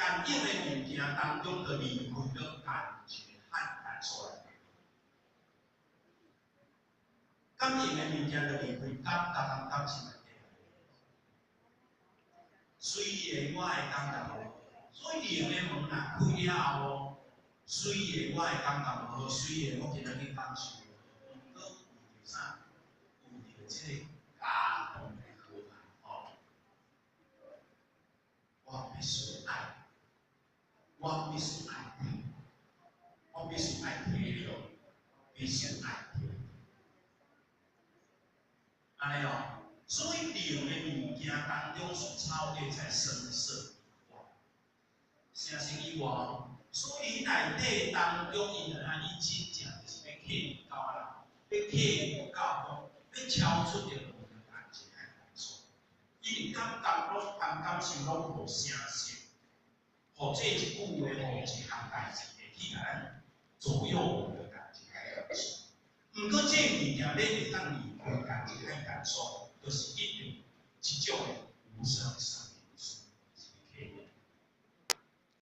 感应的物件当中的离开了感觉和感受来。感应的物件的离开，感是问题。虽然我会感觉无，所以灵的门啊开了后，虽然我会感觉无，虽然我今仔日感受无，不过为着啥？为着这个家庭的和谐哦。我必须爱，我必须爱你，我必须爱你了，必须爱你。安尼哦，所以灵的物件当中所超越在声色以外，声色以外，所以内底当中伊就安尼真正就是要克服到啦，要克服到要超出着我们的感觉和感受，因为感受拢互声色。或这一句话，或一项代志，会去甲咱左右我们的感觉和感受。毋过这物件要会当离开感觉和感受，就是一定一种无声声。